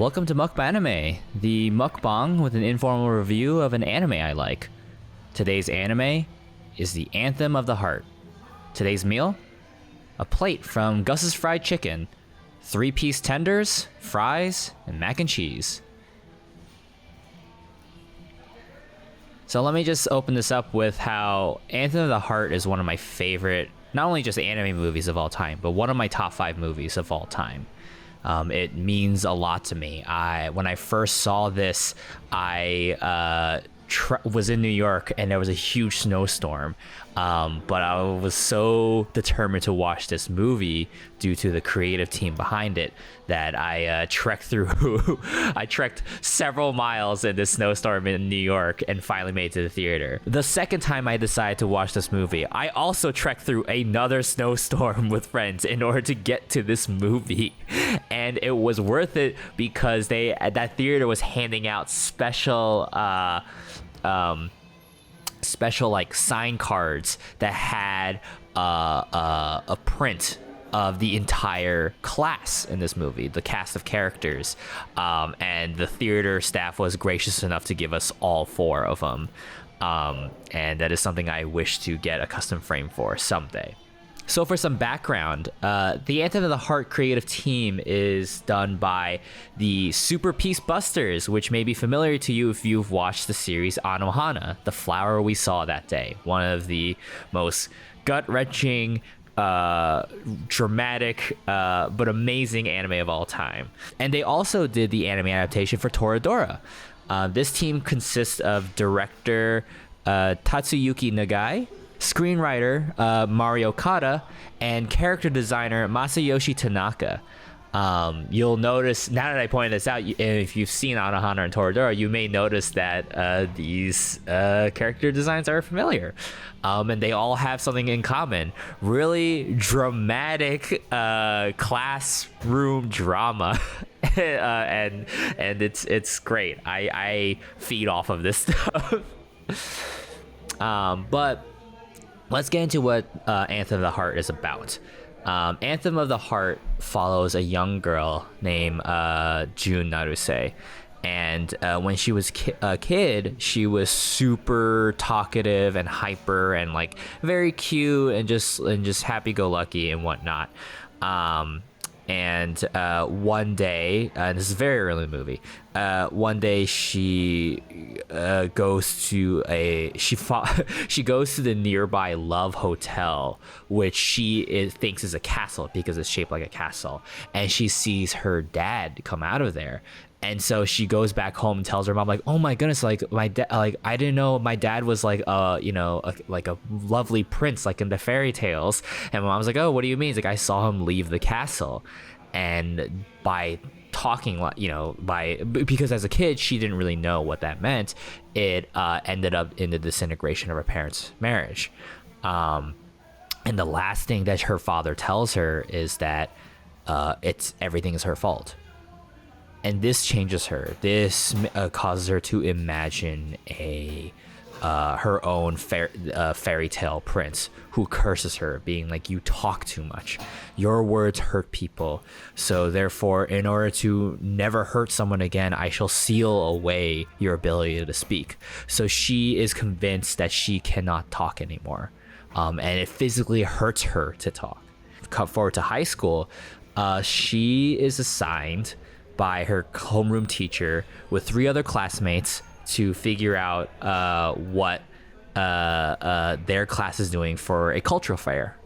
Welcome to MUKBANIME, the mukbang with an informal review of an anime I like. Today's anime is the Anthem of the Heart. Today's meal? A plate from Gus's Fried Chicken, 3-piece tenders, fries, and mac and cheese. So let me just open this up with how Anthem of the Heart is one of my favorite, not only just anime movies of all time, but one of my top 5 movies of all time. It means a lot to me. When I first saw this, I was in New York and there was a huge snowstorm, but I was so determined to watch this movie due to the creative team behind it that I trekked several miles in this snowstorm in New York and finally made it to the theater. The second time I decided to watch this movie, I also trekked through another snowstorm with friends in order to get to this movie, and it was worth it because that theater was handing out special like sign cards that had a print of the entire class in this movie, the cast of characters, and the theater staff was gracious enough to give us all 4 of them, and that is something I wish to get a custom frame for someday. So for some background, the Anthem of the Heart creative team is done by the Super Peace Busters, which may be familiar to you if you've watched the series Anohana, The Flower We Saw That Day, one of the most gut-wrenching, dramatic, but amazing anime of all time. And they also did the anime adaptation for Toradora. This team consists of director Tatsuyuki Nagai, screenwriter Mario Kata, and character designer Masayoshi Tanaka. You'll notice, now that I pointed this out, if you've seen Anohana and Toradora, you may notice that these character designs are familiar. And they all have something in common. Really dramatic classroom drama. and it's great. I feed off of this stuff. But let's get into what Anthem of the Heart is about. Anthem of the Heart follows a young girl named Jun Naruse. And when she was a kid, she was super talkative and hyper and like very cute and just happy-go-lucky and whatnot. And one day, and this is very early in the movie, one day she goes to the nearby Love Hotel, which she thinks is a castle because it's shaped like a castle, and she sees her dad come out of there. And so she goes back home and tells her mom, like, "Oh my goodness, like my dad, like I didn't know my dad was like like a lovely prince like in the fairy tales." And my mom's like, "Oh, what do you mean?" He's like, "I saw him leave the castle." And by talking, because as a kid she didn't really know what that meant, it ended up in the disintegration of her parents' marriage. And the last thing that her father tells her is that everything is her fault. And this changes her. This causes her to imagine her own fairy tale prince who curses her, being like, "You talk too much. Your words hurt people. So therefore, in order to never hurt someone again, I shall seal away your ability to speak." So she is convinced that she cannot talk anymore. And it physically hurts her to talk. Cut forward to high school, she is assigned by her homeroom teacher with 3 other classmates to figure out what their class is doing for a cultural fair,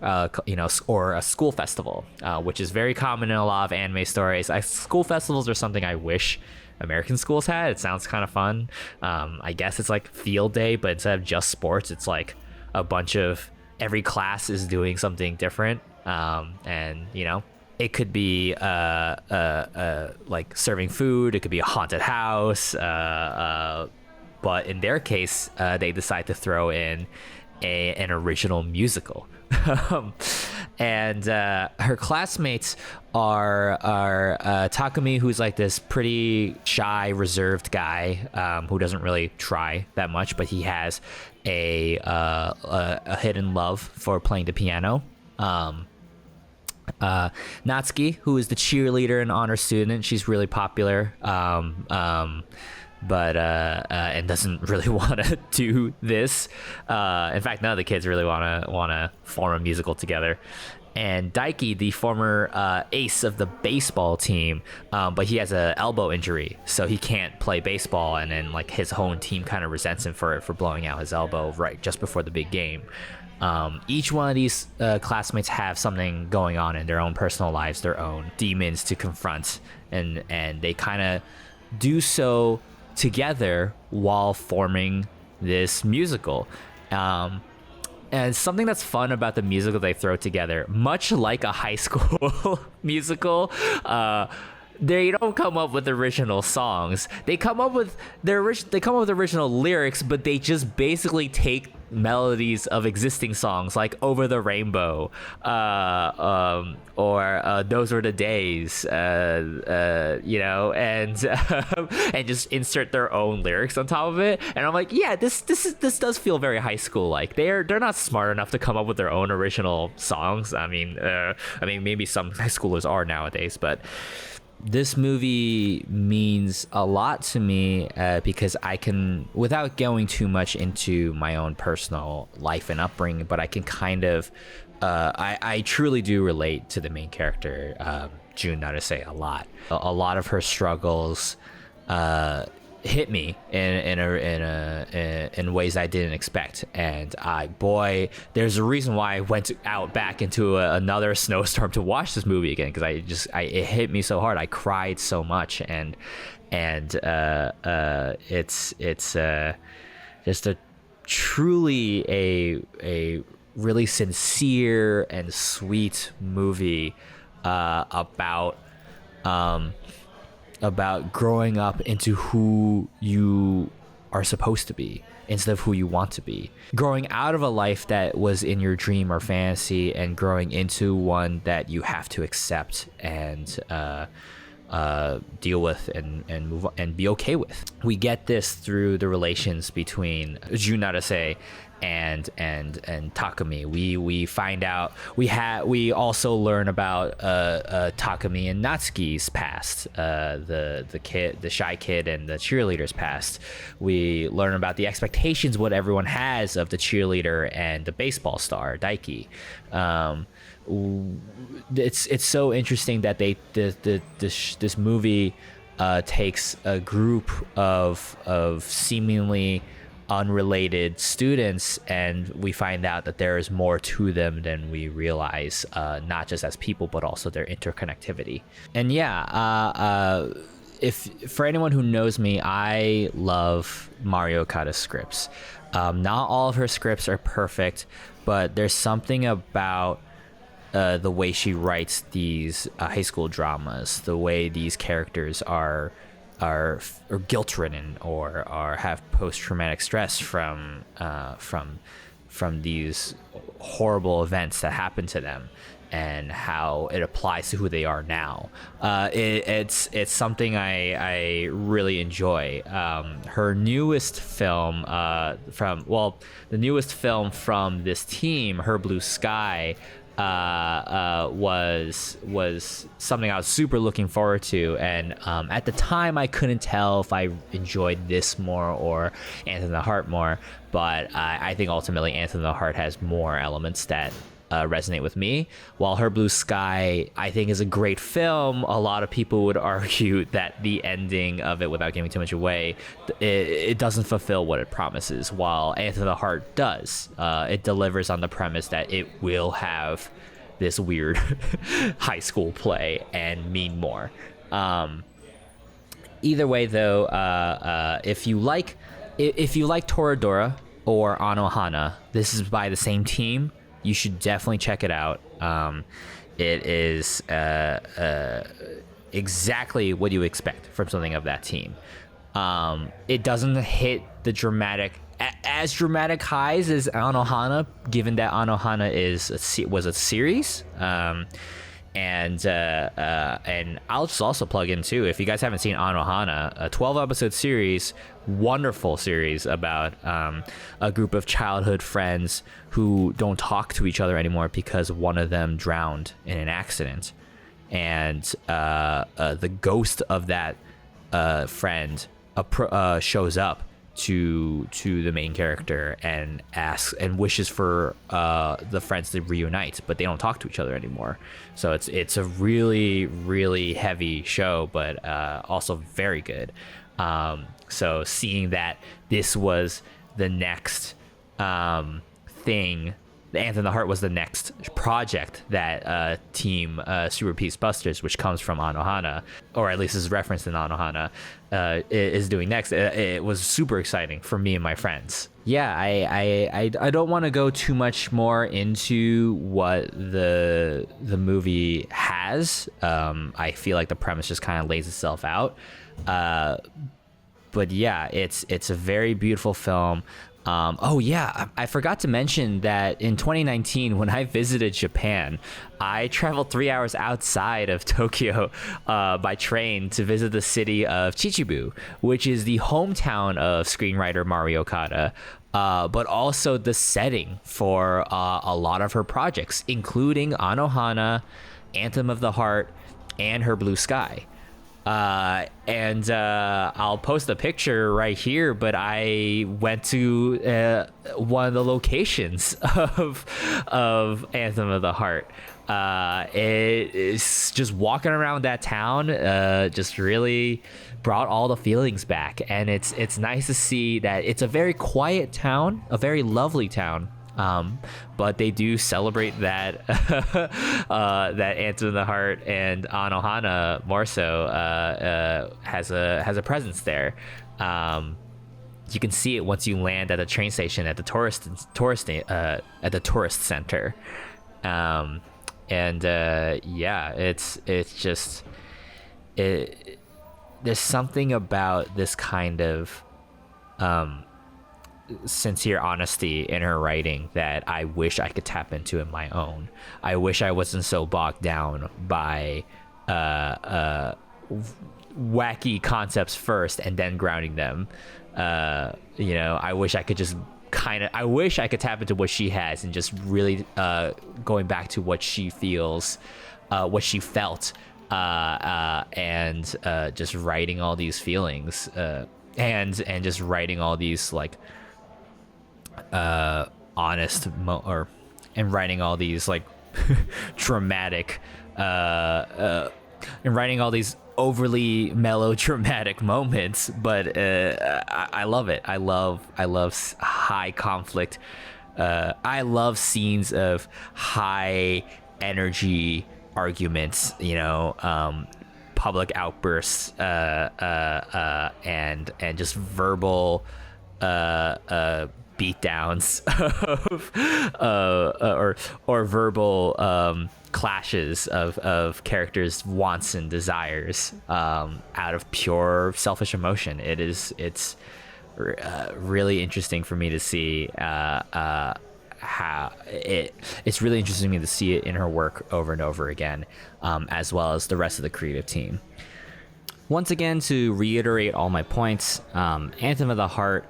or a school festival, which is very common in a lot of anime stories. School festivals are something I wish American schools had. It sounds kind of fun. I guess it's like field day, but instead of just sports, it's like a bunch of every class is doing something different, and it could be like serving food. It could be a haunted house. But in their case, they decide to throw in an original musical. And her classmates are Takumi, who's like this pretty shy, reserved guy who doesn't really try that much, but he has a hidden love for playing the piano. Natsuki, who is the cheerleader and honor student, she's really popular, but and doesn't really want to do this. In fact, none of the kids really want to form a musical together. And Daiki, the former ace of the baseball team, but he has an elbow injury, so he can't play baseball. And then like his whole team kind of resents him for blowing out his elbow right just before the big game. Each one of these classmates have something going on in their own personal lives, their own demons to confront, and they kind of do so together while forming this musical. And something that's fun about the musical they throw together, much like a high school musical, they don't come up with original songs. They come up with original lyrics, but they just basically take melodies of existing songs like "Over the Rainbow," or "Those Were the Days," and and just insert their own lyrics on top of it. And I'm like, yeah, this does feel very high school like. They're not smart enough to come up with their own original songs. I mean, maybe some high schoolers are nowadays, but this movie means a lot to me because I can, without going too much into my own personal life and upbringing, but I can kind of, I truly do relate to the main character, Jun Naruse, a lot. A lot of her struggles hit me in ways I didn't expect, and there's a reason why I went out back into another snowstorm to watch this movie again, because it hit me so hard. I cried so much, and it's just a truly a really sincere and sweet movie about growing up into who you are supposed to be instead of who you want to be. Growing out of a life that was in your dream or fantasy and growing into one that you have to accept and deal with and move on and be okay with. We get this through the relations between Jun Naruse and Takumi. We find out we also learn about Takumi and Natsuki's past, the shy kid and the cheerleader's past. We learn about the expectations what everyone has of the cheerleader and the baseball star Daiki. It's so interesting that this movie takes a group of seemingly unrelated students, and we find out that there is more to them than we realize, not just as people but also their interconnectivity. And if for anyone who knows me, I love Mari Okada's scripts. Not all of her scripts are perfect, but there's something about the way she writes these high school dramas, the way these characters are guilt ridden or have post-traumatic stress from these horrible events that happen to them, and how it applies to who they are now. It's something I really enjoy. Her newest film the newest film from this team, Her Blue Sky, was something I was super looking forward to, and at the time I couldn't tell if I enjoyed this more or Anthem the Heart more, but I think ultimately Anthem the Heart has more elements that resonate with me. While Her Blue Sky, I think, is a great film, a lot of people would argue that the ending of it, without giving too much away, it doesn't fulfill what it promises, while Anthem the Heart does. It delivers on the premise that it will have this weird high school play and mean more. Either way, though, if you like Toradora or Anohana, this is by the same team. You should definitely check it out. It is exactly what you expect from something of that team. It doesn't hit the dramatic highs as Anohana, given that Anohana was a series, And I'll just also plug in too, if you guys haven't seen Anohana, a 12 episode series, wonderful series about a group of childhood friends who don't talk to each other anymore because one of them drowned in an accident, and the ghost of that friend shows up to the main character and asks and wishes for the friends to reunite, but they don't talk to each other anymore. So it's a really, really heavy show, but also very good. So seeing that this was the next thing, the Anthem of the Heart was the next project that team Super Peace Busters, which comes from Anohana, or at least is referenced in Anohana, is doing next. It was super exciting for me and my friends. Yeah, I don't want to go too much more into what the movie has. I feel like the premise just kind of lays itself out. But yeah, it's a very beautiful film. Oh yeah, I forgot to mention that in 2019, when I visited Japan, I traveled 3 hours outside of Tokyo by train to visit the city of Chichibu, which is the hometown of screenwriter Mari Okada, but also the setting for a lot of her projects, including Anohana, Anthem of the Heart, and Her Blue Sky. And I'll post a picture right here, but I went to one of the locations of Anthem of the Heart. It is just walking around that town, just really brought all the feelings back, and it's nice to see that it's a very quiet town, a very lovely town. But they do celebrate that that Anthem of the Heart, and Anohana more so has a presence there. You can see it once you land at the train station at the tourist center, yeah, it's just there's something about this kind of sincere honesty in her writing that I wish I could tap into in my own. I wish I wasn't so bogged down by wacky concepts first and then grounding them. I wish I could just I wish I could tap into what she has and just really going back to what she feels, what she felt, and just writing all these feelings, and just writing all these like honest and writing all these like dramatic and writing all these overly melodramatic moments, but I love it. I love high conflict. I love scenes of high energy arguments, public outbursts, and just verbal beatdowns or verbal clashes of characters' wants and desires out of pure selfish emotion. It's really interesting for me to see how it's really interesting to me to see it in her work over and over again, as well as the rest of the creative team. Once again, to reiterate all my points, Anthem of the Heart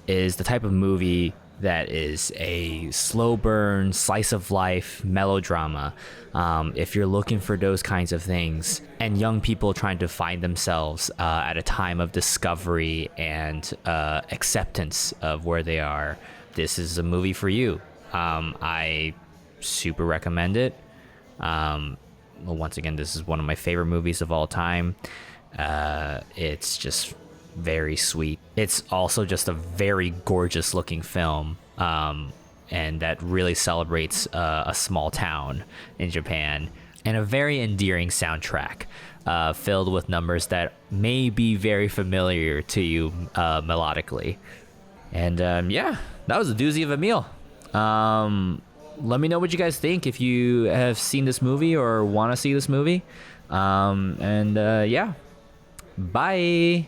is the type of movie that is a slow burn, slice of life melodrama. If you're looking for those kinds of things, and young people trying to find themselves at a time of discovery and acceptance of where they are, this is a movie for you. I super recommend it. Once again, this is one of my favorite movies of all time. It's just very sweet. It's also just a very gorgeous looking film, and that really celebrates a small town in Japan, and a very endearing soundtrack filled with numbers that may be very familiar to you melodically. And yeah, that was a doozy of a meal. Let me know what you guys think if you have seen this movie or want to see this movie. Yeah, bye.